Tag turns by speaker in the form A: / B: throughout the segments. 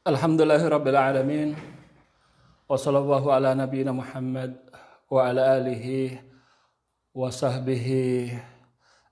A: Alhamdulillahirabbil alamin wa sallallahu ala nabiyyina Muhammad wa ala alihi wa sahbihi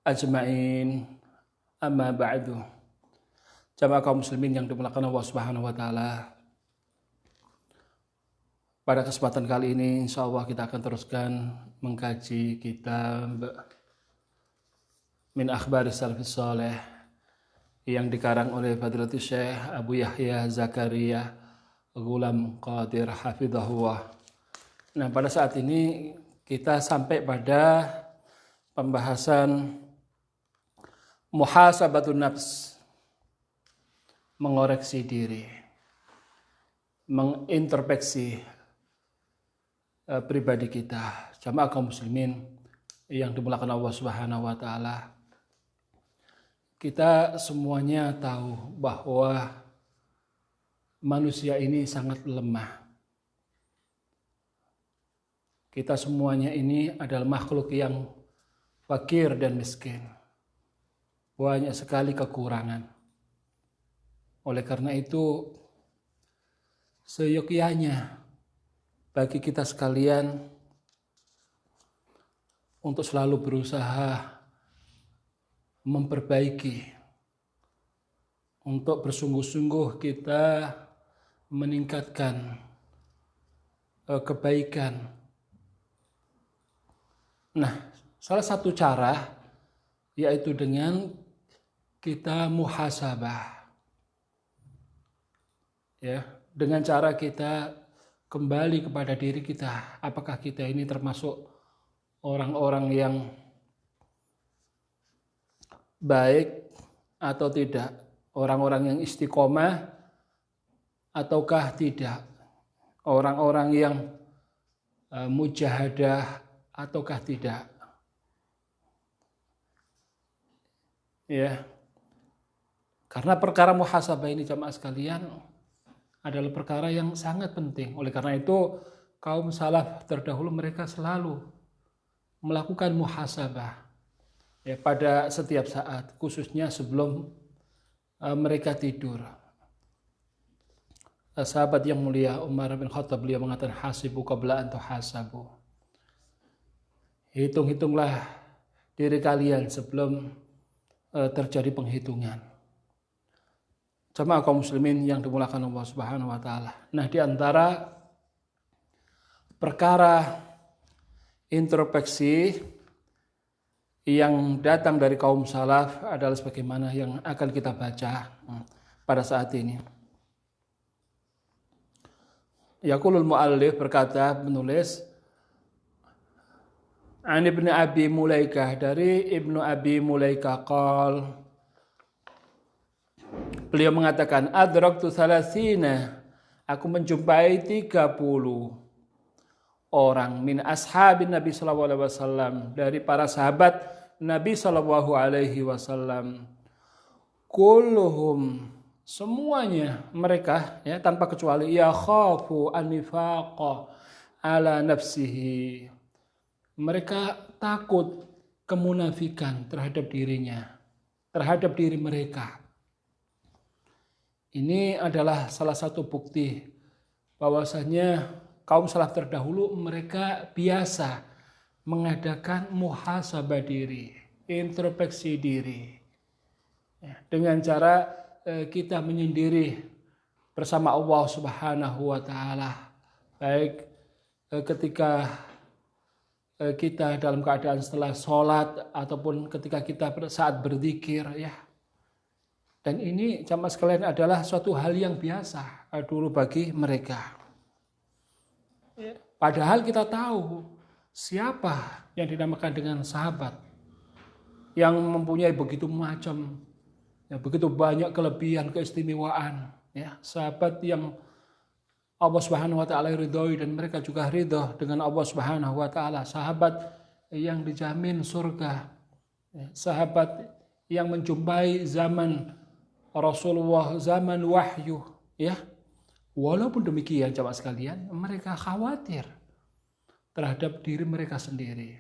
A: ajmain. Amma ba'du. Jamaah kaum muslimin yang dimuliakan Allah Subhanahu wa taala. Pada kesempatan kali ini insyaallah kita akan teruskan mengkaji kitab Min Akhbaris Salafis Shalih yang dikarang oleh Fadilatul Syekh Abu Yahya Zakaria Ghulam Qadir Hafidhahullah. Nah, pada saat ini kita sampai pada pembahasan muhasabatun nafs, mengoreksi diri, mengintrospeksi pribadi kita. Jamaah kaum muslimin yang dimuliakan Allah Subhanahu wa taala. Kita semuanya tahu bahwa manusia ini sangat lemah. Kita semuanya ini adalah makhluk yang fakir dan miskin. Banyak sekali kekurangan. Oleh karena itu, seyogyanya bagi kita sekalian untuk selalu berusaha memperbaiki, untuk bersungguh-sungguh kita meningkatkan kebaikan. Nah, salah satu cara yaitu dengan kita muhasabah. Ya, dengan cara kita kembali kepada diri kita, apakah kita ini termasuk orang-orang yang baik atau tidak, orang-orang yang istiqomah ataukah tidak, orang-orang yang mujahadah ataukah tidak. Ya, karena perkara muhasabah ini jamaah sekalian adalah perkara yang sangat penting. Oleh karena itu kaum salaf terdahulu mereka selalu melakukan muhasabah. Ya, pada setiap saat, khususnya sebelum mereka tidur. Sahabat yang mulia Umar bin Khattab beliau mengatakan hasibu qabla an tuhasabu. Hitung-hitunglah diri kalian sebelum terjadi penghitungan. Jamaah kaum muslimin yang dimuliakan Allah Subhanahu wa taala. Nah, di antara perkara introspeksi yang datang dari kaum salaf adalah sebagaimana yang akan kita baca pada saat ini. Yaqulul muallif berkata, penulis, An Ibnu Abi Mulaikah, dari Ibnu Abi Mulaikah qol, beliau mengatakan adraktu salasina, aku menjumpai 30 orang min ashabin Nabi sallallahu alaihi wasallam, dari para sahabat Nabi sallallahu alaihi wasallam, kulluhum, semuanya mereka ya tanpa kecuali, ya khafu an-nifaqa ala nafsihi, mereka takut kemunafikan terhadap dirinya, terhadap diri mereka. Ini adalah salah satu bukti bahwasanya kaum salaf terdahulu mereka biasa mengadakan muhasabah diri, introspeksi diri. Ya, dengan cara kita menyendiri bersama Allah Subhanahu wa taala. Baik ketika kita dalam keadaan setelah sholat ataupun ketika kita saat berzikir ya. Dan ini jamaah sekalian adalah suatu hal yang biasa dulu bagi mereka. Padahal kita tahu siapa yang dinamakan dengan sahabat yang mempunyai begitu macam, ya, begitu banyak kelebihan, keistimewaan. Ya, sahabat yang Allah Subhanahu wa taala ridhoi dan mereka juga ridho dengan Allah Subhanahu wa taala. Sahabat yang dijamin surga. Ya, sahabat yang menjumpai zaman Rasulullah, zaman wahyu, ya. Walaupun demikian jamaah sekalian, mereka khawatir terhadap diri mereka sendiri.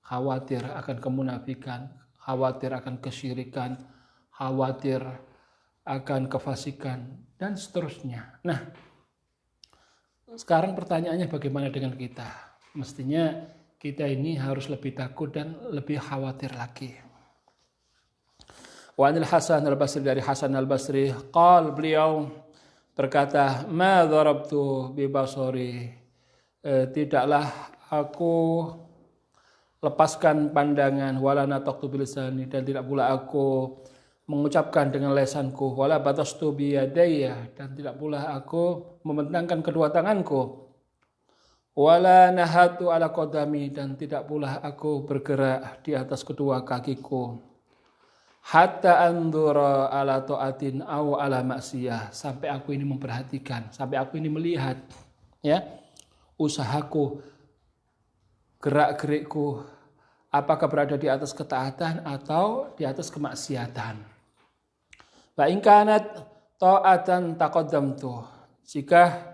A: Khawatir akan kemunafikan, khawatir akan kesyirikan, khawatir akan kefasikan, dan seterusnya. Nah, sekarang pertanyaannya bagaimana dengan kita? Mestinya kita ini harus lebih takut dan lebih khawatir lagi. Wa anil Hasan al-Basri, dari Hasan al-Basri, qal, beliau berkata, ma darabtu bi basari, tidaklah aku lepaskan pandangan, wala nataqtu bilisani, dan tidak pula aku mengucapkan dengan lesanku, wala batastu bi yadayya, dan tidak pula aku membentangkan kedua tanganku, wala nahatu ala qadami, dan tidak pula aku bergerak di atas kedua kakiku, hatta andura ala taatin aw ala maksiyah, sampai aku ini memperhatikan, sampai aku ini melihat, ya, usahaku, gerak-gerikku, apakah berada di atas ketaatan atau di atas kemaksiatan. Fa in kanat ta'atan taqaddamtu, jika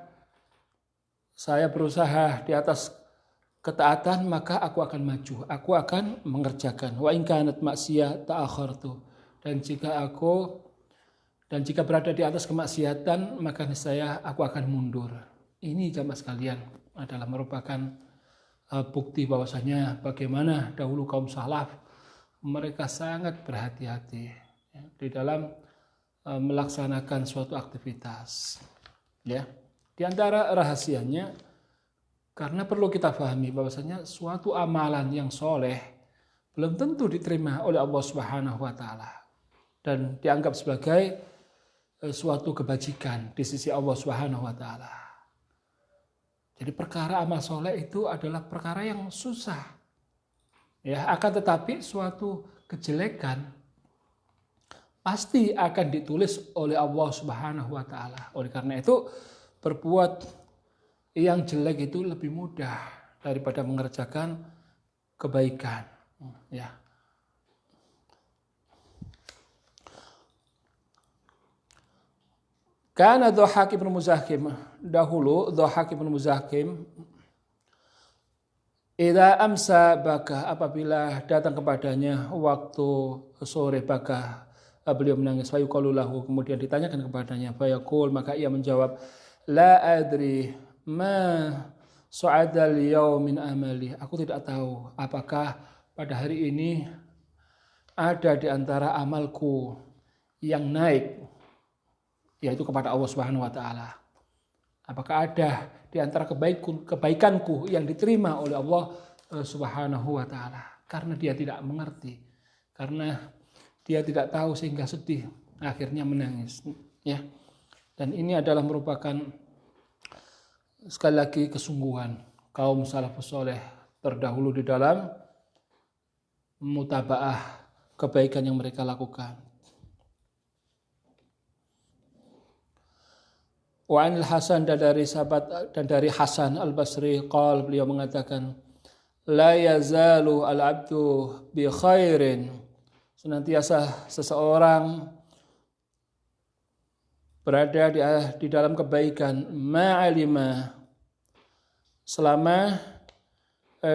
A: saya berusaha di atas ketaatan, maka aku akan maju, aku akan mengerjakan. Wa in kanat maksiyah ta'akhartu, dan jika berada di atas kemaksiatan, maka aku akan mundur. Ini jamaah sekalian adalah merupakan bukti bahwasanya bagaimana dahulu kaum salaf mereka sangat berhati-hati di dalam melaksanakan suatu aktivitas. Ya, di antara rahasianya, karena perlu kita pahami bahwasanya suatu amalan yang soleh belum tentu diterima oleh Allah Subhanahu wa taala dan dianggap sebagai suatu kebajikan di sisi Allah Subhanahu wa taala. Jadi perkara amal soleh itu adalah perkara yang susah. Ya, akan tetapi suatu kejelekan pasti akan ditulis oleh Allah Subhanahu wa taala. Oleh karena itu, berbuat yang jelek itu lebih mudah daripada mengerjakan kebaikan. Ya. Karena Dhahhak bin Muzahim, dahulu Dhahhak bin Muzahim, idza amsa baka, apabila datang kepadanya waktu sore baka, beliau menangis. Fayuqalu lahu, kemudian ditanyakan kepadanya, fayaqul, maka ia menjawab, la adri ma su'adal yaum min amali, aku tidak tahu apakah pada hari ini ada di antara amalku yang naik, yaitu kepada Allah Subhanahu wa taala. Apakah ada di antara kebaikanku yang diterima oleh Allah Subhanahu wa taala? Karena dia tidak mengerti, karena dia tidak tahu sehingga sedih, akhirnya menangis, ya. Dan ini adalah merupakan sekali lagi kesungguhan kaum salafus saleh terdahulu di dalam mutabaah kebaikan yang mereka lakukan. Wa anil Hasan, dan dari sahabat dan dari Hasan al-Basri, qal, beliau mengatakan, la yazalu al-abdu bi khairin, senantiasa seseorang berada di dalam kebaikan, ma'alima, selama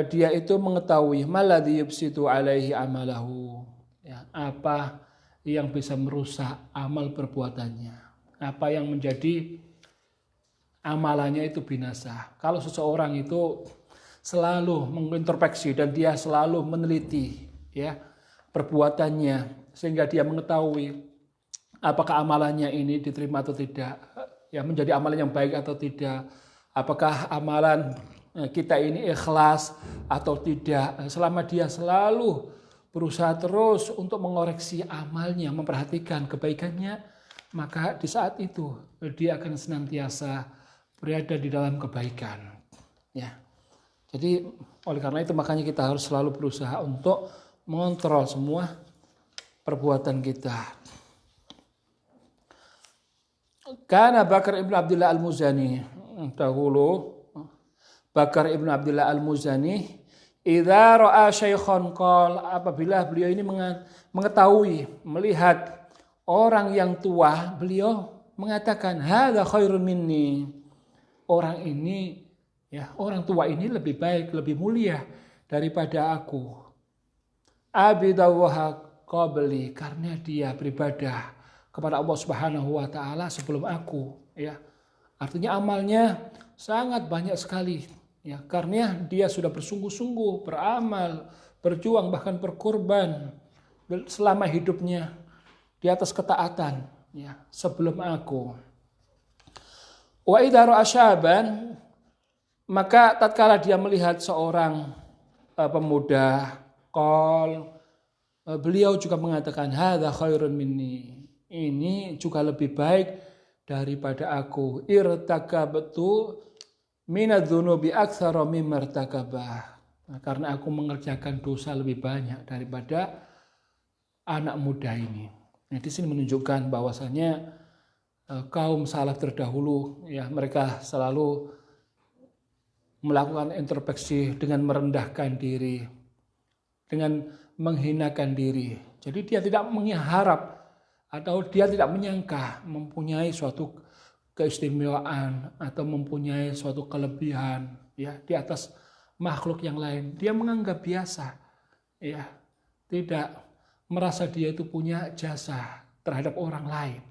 A: dia itu mengetahui maladhi yubsitu alaihi amalahu, ya, apa yang bisa merusak amal perbuatannya, apa yang menjadi amalannya itu binasa. Kalau seseorang itu selalu mengintrospeksi dan dia selalu meneliti, ya, perbuatannya, sehingga dia mengetahui apakah amalannya ini diterima atau tidak, ya, menjadi amalan yang baik atau tidak, apakah amalan kita ini ikhlas atau tidak. Selama dia selalu berusaha terus untuk mengoreksi amalnya, memperhatikan kebaikannya, maka di saat itu dia akan senantiasa berada di dalam kebaikan, ya. Jadi oleh karena itu makanya kita harus selalu berusaha untuk mengontrol semua perbuatan kita. Karena Bakar ibn Abdullah al-Muzani, dahulu Bakar ibn Abdullah al-Muzani, idza ra'a syaikhan qal, apabila beliau ini mengetahui, melihat orang yang tua, beliau mengatakan, hadza khairun minni, orang ini, ya, orang tua ini lebih baik, lebih mulia daripada aku. Abidawaha qabli, karena dia beribadah kepada Allah Subhanahu wa taala sebelum aku, ya. Artinya amalnya sangat banyak sekali, ya, karena dia sudah bersungguh-sungguh beramal, berjuang bahkan berkorban selama hidupnya di atas ketaatan, ya, sebelum aku. Wa idza ra'a syaban, maka tatkala dia melihat seorang pemuda, beliau juga mengatakan hadza khairun minni. Ini juga lebih baik daripada aku. Irtakabtu minadz-dzunubi aktsara mimma irtakabah. Karena aku mengerjakan dosa lebih banyak daripada anak muda ini. Nah, di sini menunjukkan bahwasanya kaum salaf terdahulu, ya, mereka selalu melakukan introspeksi dengan merendahkan diri, dengan menghinakan diri. Jadi dia tidak mengharap atau dia tidak menyangka mempunyai suatu keistimewaan atau mempunyai suatu kelebihan, ya, di atas makhluk yang lain. Dia menganggap biasa, ya, tidak merasa dia itu punya jasa terhadap orang lain.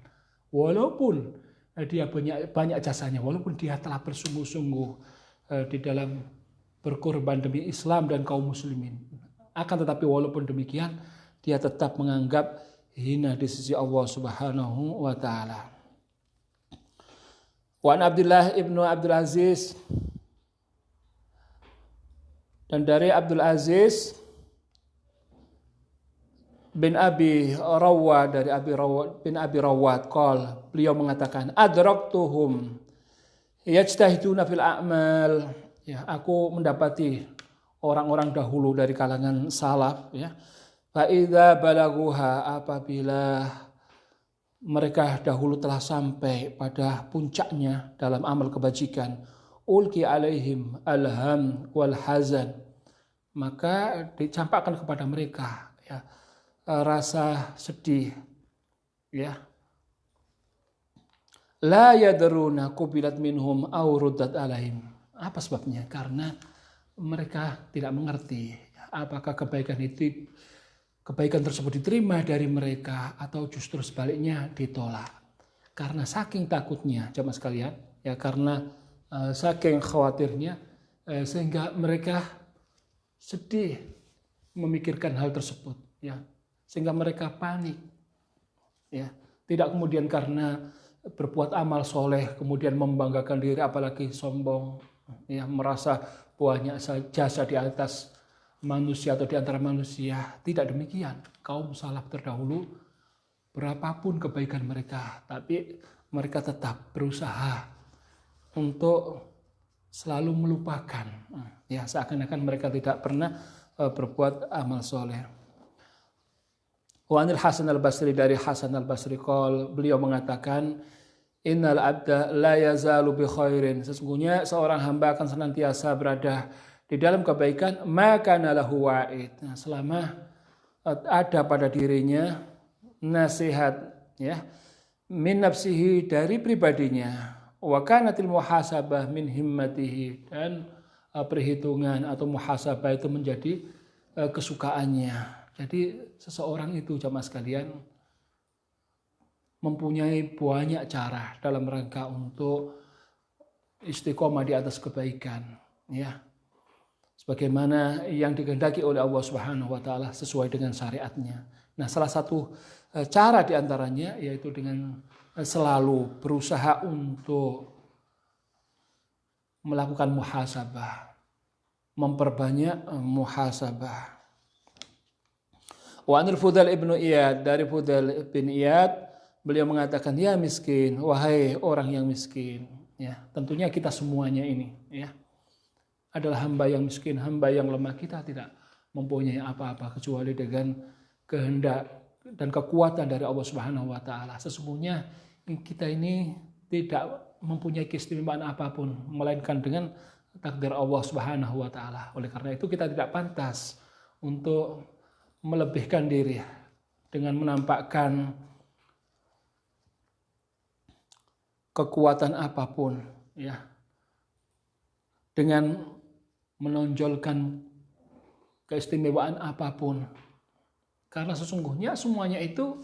A: Walaupun dia banyak jasanya, walaupun dia telah bersungguh-sungguh di dalam berkorban demi Islam dan kaum muslimin. Akan tetapi walaupun demikian, dia tetap menganggap hina di sisi Allah Subhanahu wa taala. Wa an Abdullah ibnu Abdul Aziz, dan dari Abdul Aziz bin Abi Rawwad, dari bin Abi Rawwad beliau mengatakan adraktuhum yajtahiduna fil a'mal, ya, aku mendapati orang-orang dahulu dari kalangan salaf, ya, fa idza balaguha, apabila mereka dahulu telah sampai pada puncaknya dalam amal kebajikan, ulki alaihim alham wal hazan, maka dicampakkan kepada mereka, ya, rasa sedih, ya, la yadruna qubilat minhum aw ruddat alaihim. Apa sebabnya? Karena mereka tidak mengerti apakah kebaikan tersebut diterima dari mereka atau justru sebaliknya ditolak. Karena saking takutnya, jamaah sekalian, ya, karena saking khawatirnya, sehingga mereka sedih memikirkan hal tersebut, ya, sehingga mereka panik, ya. Tidak kemudian karena berbuat amal soleh kemudian membanggakan diri, apalagi sombong, ya, merasa banyak jasa di atas manusia atau di antara manusia. Tidak demikian. Kaum salaf terdahulu, berapapun kebaikan mereka, tapi mereka tetap berusaha untuk selalu melupakan, ya, seakan-akan mereka tidak pernah berbuat amal soleh. Wa anil Hasan al-Basri, dari Hasan al-Basri beliau mengatakan innal abda la yazalu bi khairin, sesungguhnya seorang hamba akan senantiasa berada di dalam kebaikan, maka nalahu wa'id, selama ada pada dirinya nasihat, ya, min nafsihi, dari pribadinya, wa kanatil muhasabah min himmatihi, dan perhitungan atau muhasabah itu menjadi kesukaannya. Jadi seseorang itu, jamaah sekalian, mempunyai banyak cara dalam rangka untuk istiqomah di atas kebaikan, ya, sebagaimana yang dikehendaki oleh Allah Subhanahu wa taala sesuai dengan syariatnya. Nah, salah satu cara diantaranya yaitu dengan selalu berusaha untuk melakukan muhasabah, memperbanyak muhasabah. Wa anil Fudail ibnu Iyad, dari Fudail bin Iyad, beliau mengatakan, ya miskin, wahai orang yang miskin, ya, tentunya kita semuanya ini, ya, adalah hamba yang miskin, hamba yang lemah. Kita tidak mempunyai apa-apa kecuali dengan kehendak dan kekuatan dari Allah Subhanahu wa taala. Sesungguhnya kita ini tidak mempunyai keistimewaan apapun melainkan dengan takdir Allah Subhanahu wa taala. Oleh karena itu kita tidak pantas untuk melebihkan diri dengan menampakkan kekuatan apapun, ya, dengan menonjolkan keistimewaan apapun, karena sesungguhnya semuanya itu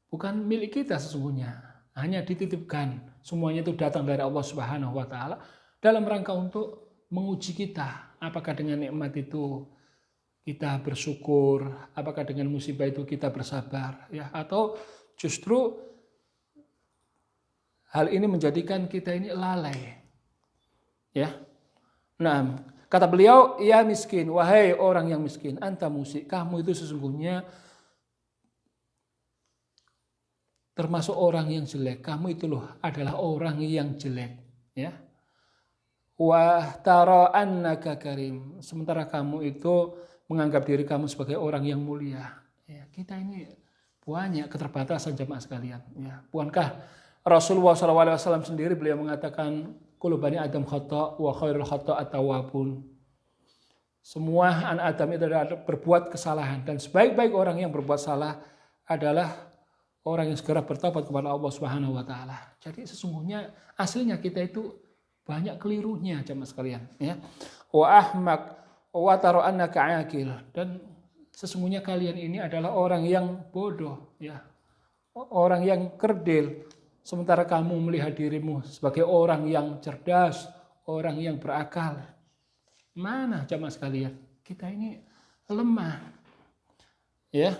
A: bukan milik kita sesungguhnya, hanya dititipkan. Semuanya itu datang dari Allah Subhanahu wa taala dalam rangka untuk menguji kita, apakah dengan nikmat itu kita bersyukur, apakah dengan musibah itu kita bersabar, ya, atau justru hal ini menjadikan kita ini lalai. Ya. Nah, kata beliau, ya miskin, wahai orang yang miskin, anta musik, kamu itu sesungguhnya termasuk orang yang jelek. Kamu itu loh adalah orang yang jelek, ya. Wa tara annaka karim, sementara kamu itu menganggap diri kamu sebagai orang yang mulia. Ya, kita ini banyak keterbatasan jemaah sekalian. Ya, bukankah Rasulullah SAW sendiri beliau mengatakan kullu bani Adam khata' wa khairul khata' at-tawwabun. Semua anak Adam itu adalah berbuat kesalahan dan sebaik-baik orang yang berbuat salah adalah orang yang segera bertobat kepada Allah Subhanahu wa taala. Jadi sesungguhnya aslinya kita itu banyak kelirunya jemaah sekalian, ya. Wa ahmaq wa tara annaka aqil, dan sesungguhnya kalian ini adalah orang yang bodoh, ya. Orang yang kerdil. Sementara kamu melihat dirimu sebagai orang yang cerdas, orang yang berakal. Mana jemaah sekalian? Kita ini lemah. Ya.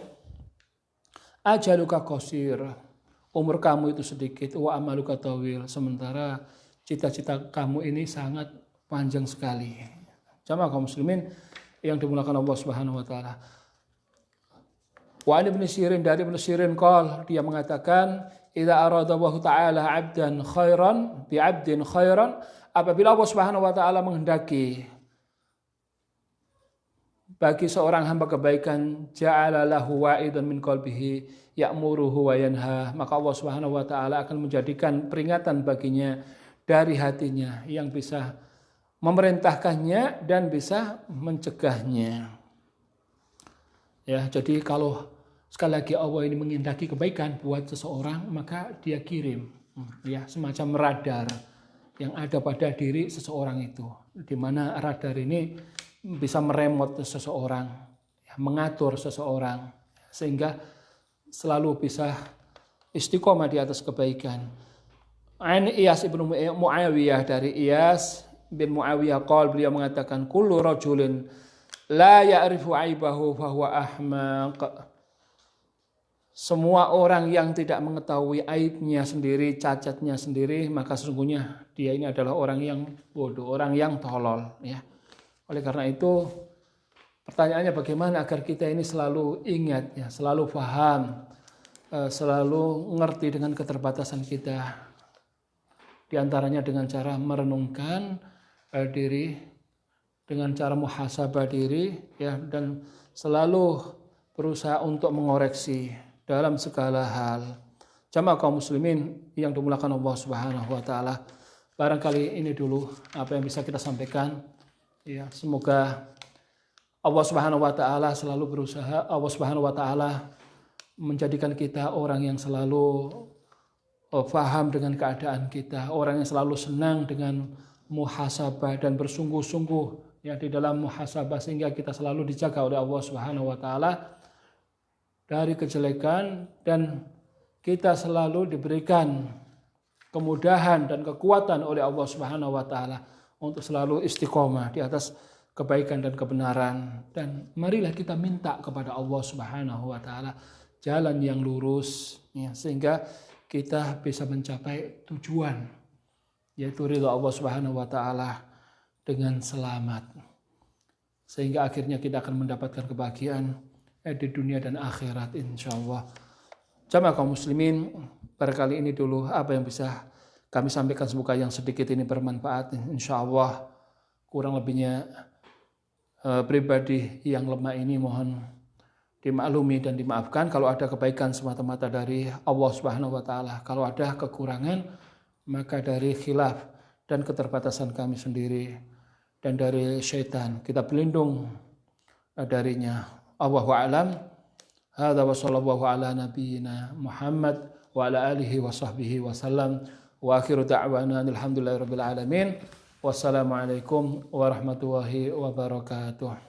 A: Ajaluka qasir. Umur kamu itu sedikit, wa amaluka tawil. Sementara cita-cita kamu ini sangat panjang sekali. Jemaah kaum muslimin yang dimuliakan Allah Subhanahu wa taala. Wa Ibnu Sirin, dari Ibnu Sirin qol, dia mengatakan idza arada Allah taala 'abdan khairan bi 'abdin khairan, apabila Allah Subhanahu wa taala menghendaki bagi seorang hamba kebaikan, ja'ala lahu wa'idan min qalbihi ya'muruhu wa yanha, maka Allah Subhanahu wa taala akan menjadikan peringatan baginya dari hatinya yang bisa memerintahkannya dan bisa mencegahnya. Ya, jadi kalau sekali lagi Allah ini menghendaki kebaikan buat seseorang, maka dia kirim, ya, semacam radar yang ada pada diri seseorang itu, di mana radar ini bisa meremot seseorang, ya, mengatur seseorang sehingga selalu bisa istiqomah di atas kebaikan. An Iyas ibnu Muawiyah, dari Iyas bin Muawiyah qol, beliau mengatakan kullu rajulin la ya'rifu aibahu fahuwa ahmaq. Semua orang yang tidak mengetahui aibnya sendiri, cacatnya sendiri, maka sesungguhnya dia ini adalah orang yang bodoh, orang yang tolol, ya. Oleh karena itu, pertanyaannya bagaimana agar kita ini selalu ingat, ya, selalu paham, selalu ngerti dengan keterbatasan kita. Di antaranya dengan cara merenungkan diri, dengan cara muhasabah diri, ya, dan selalu berusaha untuk mengoreksi dalam segala hal. Jamaah kaum muslimin yang dimuliakan Allah Subhanahu wa taala, barangkali ini dulu apa yang bisa kita sampaikan. Ya, semoga Allah Subhanahu wa taala selalu berusaha, Allah Subhanahu wa taala menjadikan kita orang yang selalu paham dengan keadaan kita, orang yang selalu senang dengan muhasabah dan bersungguh-sungguh, ya, di dalam muhasabah, sehingga kita selalu dijaga oleh Allah Subhanahu wa taala dari kejelekan dan kita selalu diberikan kemudahan dan kekuatan oleh Allah Subhanahu wa taala untuk selalu istiqomah di atas kebaikan dan kebenaran. Dan marilah kita minta kepada Allah Subhanahu wa taala jalan yang lurus, ya, sehingga kita bisa mencapai tujuan, yaitu ridha Allah Subhanahu wa taala dengan selamat. Sehingga akhirnya kita akan mendapatkan kebahagiaan di dunia dan akhirat insyaallah. Jamaah kaum muslimin, barangkali ini dulu apa yang bisa kami sampaikan, semoga yang sedikit ini bermanfaat insyaallah. Kurang lebihnya pribadi yang lemah ini mohon dimaklumi dan dimaafkan. Kalau ada kebaikan semata-mata dari Allah Subhanahu wa taala, kalau ada kekurangan maka dari khilaf dan keterbatasan kami sendiri dan dari syaitan. Kita berlindung darinya. Allahu a'lam. Hadza wa sallallahu ala nabiyyina Muhammad wa ala alihi wa sahbihi wa sallam. Wa akhiru da'wana alhamdulillahirabbil alamin. Wassalamualaikum warahmatullahi wabarakatuh.